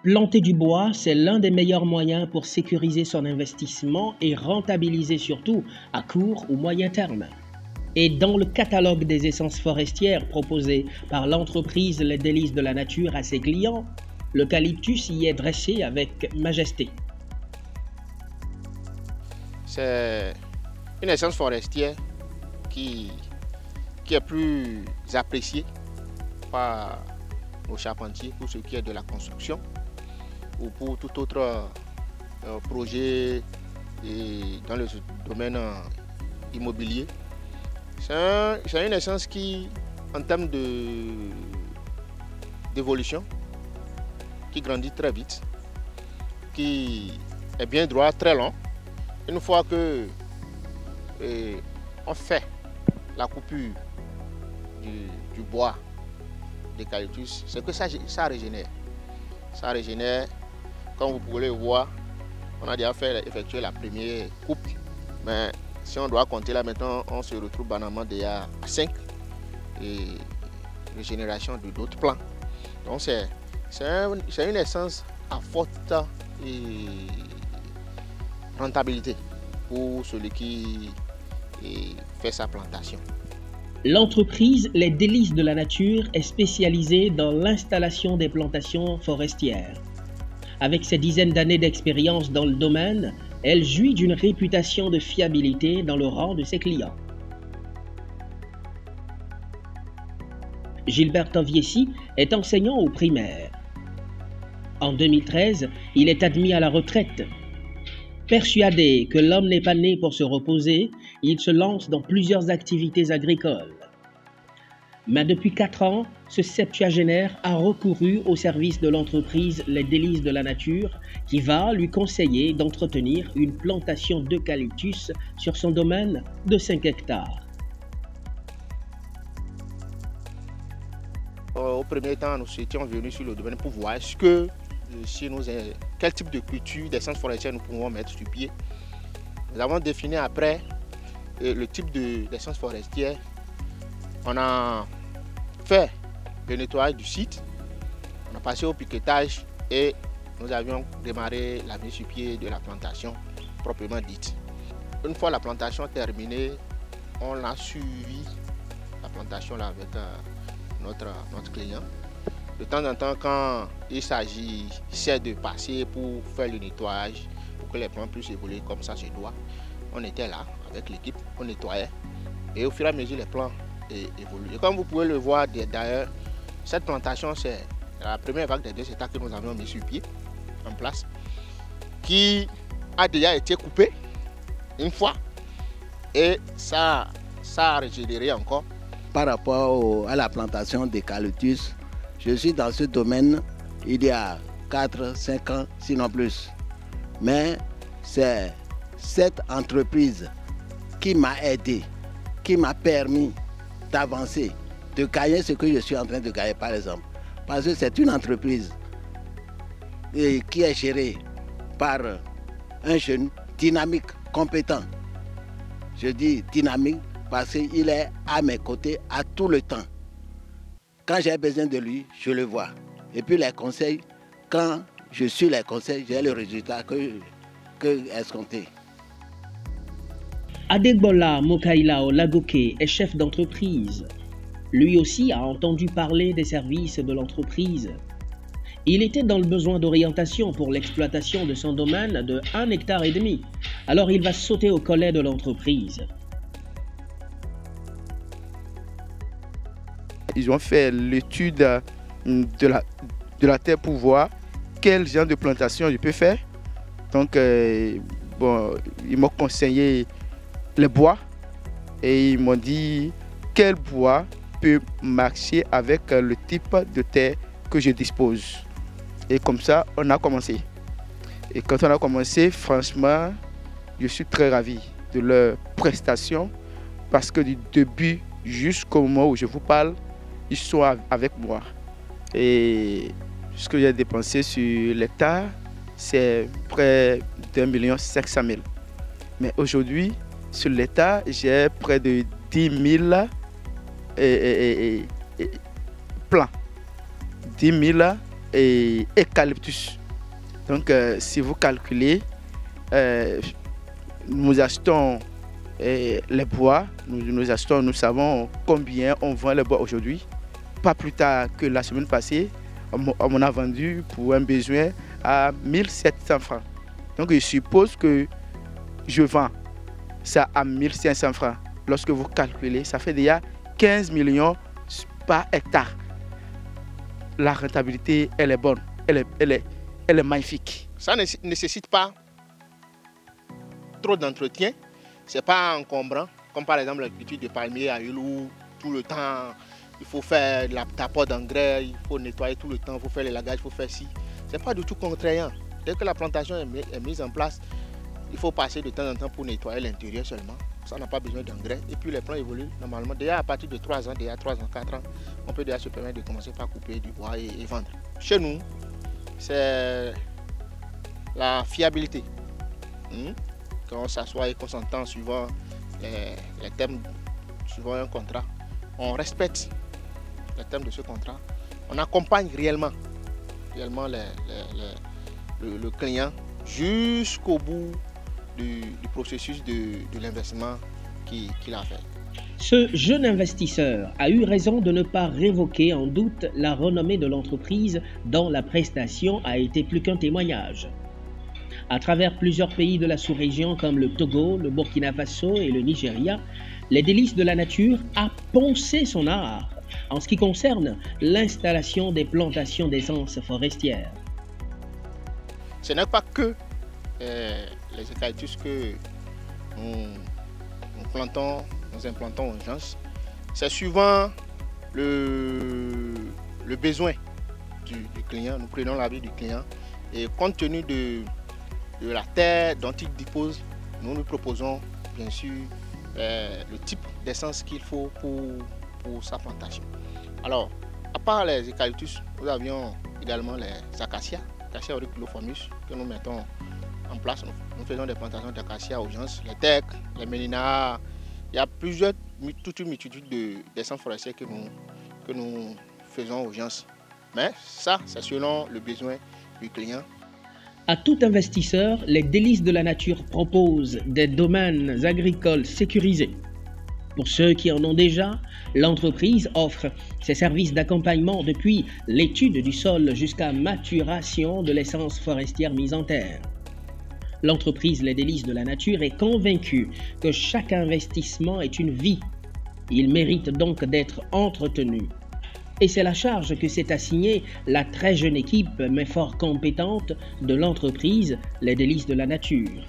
Planter du bois, c'est l'un des meilleurs moyens pour sécuriser son investissement et rentabiliser surtout à court ou moyen terme. Et dans le catalogue des essences forestières proposées par l'entreprise Les Délices de la Nature à ses clients, l'eucalyptus y est dressé avec majesté. C'est une essence forestière qui est plus appréciée par nos charpentiers pour ce qui est de la construction ou pour tout autre projet dans le domaine immobilier. C'est une essence qui, en termes d'évolution, qui grandit très vite, qui est bien droit, très long. Une fois que on fait la coupure du bois d'eucalyptus, c'est que ça régénère. Ça régénère, comme vous pouvez le voir, on a déjà effectué la première coupe, mais si on doit compter là maintenant, on se retrouve banalement déjà à 5 régénérations de d'autres plants. Donc c'est une essence à forte rentabilité pour celui qui fait sa plantation. L'entreprise Les Délices de la Nature est spécialisée dans l'installation des plantations forestières. Avec ses dizaines d'années d'expérience dans le domaine, elle jouit d'une réputation de fiabilité dans le rang de ses clients. Gilbert Toviesi est enseignant au primaire. En 2013, il est admis à la retraite. Persuadé que l'homme n'est pas né pour se reposer, il se lance dans plusieurs activités agricoles. Mais depuis 4 ans, ce septuagénaire a recouru au service de l'entreprise Les Délices de la Nature qui va lui conseiller d'entretenir une plantation d'eucalyptus sur son domaine de 5 hectares. Au premier temps, nous étions venus sur le domaine pour voir quel type de culture d'essence forestière nous pouvons mettre sur pied. Nous avons défini après le type d'essence forestière. On a fait le nettoyage du site, on a passé au piquetage et nous avions démarré la mise sur pied de la plantation proprement dite. Une fois la plantation terminée, on a suivi la plantation là avec notre client. De temps en temps, quand il s'agissait de passer pour faire le nettoyage, pour que les plants puissent évoluer comme ça se doit, on était là avec l'équipe, on nettoyait et au fur et à mesure les plants évoluent. Et comme vous pouvez le voir d'ailleurs, cette plantation c'est la première vague des 2 hectares que nous avions mis sur pied en place, qui a déjà été coupée une fois et ça a régénéré encore. Par rapport à la plantation d'eucalyptus, je suis dans ce domaine il y a 4-5 ans, sinon plus. Mais c'est cette entreprise qui m'a aidé, qui m'a permis d'avancer, de gagner ce que je suis en train de gagner par exemple. Parce que c'est une entreprise qui est gérée par un jeune dynamique, compétent. Je dis dynamique parce qu'il est à mes côtés à tout le temps. Quand j'ai besoin de lui, je le vois. Et puis les conseils, quand je suis les conseils, j'ai le résultat que escompté. Adegbola Mokailao Lagoke est chef d'entreprise. Lui aussi a entendu parler des services de l'entreprise. Il était dans le besoin d'orientation pour l'exploitation de son domaine de 1,5 hectare. Alors il va sauter au collet de l'entreprise. Ils ont fait l'étude de la terre pour voir quel genre de plantation je peux faire. Donc, ils m'ont conseillé les bois et ils m'ont dit quel bois peut marcher avec le type de terre que je dispose. Et comme ça, on a commencé. Et quand on a commencé, franchement, je suis très ravi de leur prestation parce que du début jusqu'au moment où je vous parle, ils sont avec moi. Et ce que j'ai dépensé sur l'hectare, c'est près d'1 500 000. Mais aujourd'hui, sur l'hectare, j'ai près de 10 000 plants. 10 000 et eucalyptus. Donc si vous calculez, nous achetons les bois, nous savons combien on vend les bois aujourd'hui. Pas plus tard que la semaine passée, on a vendu pour un besoin à 1700 francs. Donc je suppose que je vends ça à 1500 francs. Lorsque vous calculez, ça fait déjà 15 millions par hectare. La rentabilité, elle est bonne, elle est magnifique. Ça ne nécessite pas trop d'entretien, c'est pas encombrant, comme par exemple la culture de palmier à huile où tout le temps il faut faire l'apport d'engrais, il faut nettoyer tout le temps, il faut faire les lagages, il faut faire ci. C'est pas du tout contraignant. Dès que la plantation est mise en place, il faut passer de temps en temps pour nettoyer l'intérieur seulement. Ça n'a pas besoin d'engrais. Et puis les plants évoluent normalement. Déjà à partir de 3 ans, déjà 3 ans, 4 ans, on peut déjà se permettre de commencer par couper du bois et vendre. Chez nous, c'est la fiabilité. Quand on s'assoit et qu'on s'entend suivant les termes, suivant un contrat, on respecte les termes de ce contrat. On accompagne réellement le client jusqu'au bout du processus de l'investissement qu'il a fait. Ce jeune investisseur a eu raison de ne pas révoquer en doute la renommée de l'entreprise dont la prestation a été plus qu'un témoignage. À travers plusieurs pays de la sous-région comme le Togo, le Burkina Faso et le Nigeria, les délices de la nature a poncé son art en ce qui concerne l'installation des plantations d'essences forestières. Ce n'est pas que les eucalyptus que nous implantons aux gens, c'est suivant le besoin du client. Nous prenons l'avis du client et compte tenu de la terre dont il dispose, nous lui proposons bien sûr le type d'essence qu'il faut pour sa plantation. Alors, à part les eucalyptus, nous avions également les acacias, Acacia auriculoformis, que nous mettons en place. Nous faisons des plantations d'acacia aux gens, les tecs, les mélinas. Il y a toute une multitude d'essences forestières que nous faisons aux gens. Mais ça, c'est selon le besoin du client. À tout investisseur, les délices de la nature proposent des domaines agricoles sécurisés. Pour ceux qui en ont déjà, l'entreprise offre ses services d'accompagnement depuis l'étude du sol jusqu'à maturation de l'essence forestière mise en terre. L'entreprise Les Délices de la Nature est convaincue que chaque investissement est une vie. Il mérite donc d'être entretenu. Et c'est la charge que s'est assignée la très jeune équipe, mais fort compétente, de l'entreprise Les Délices de la Nature.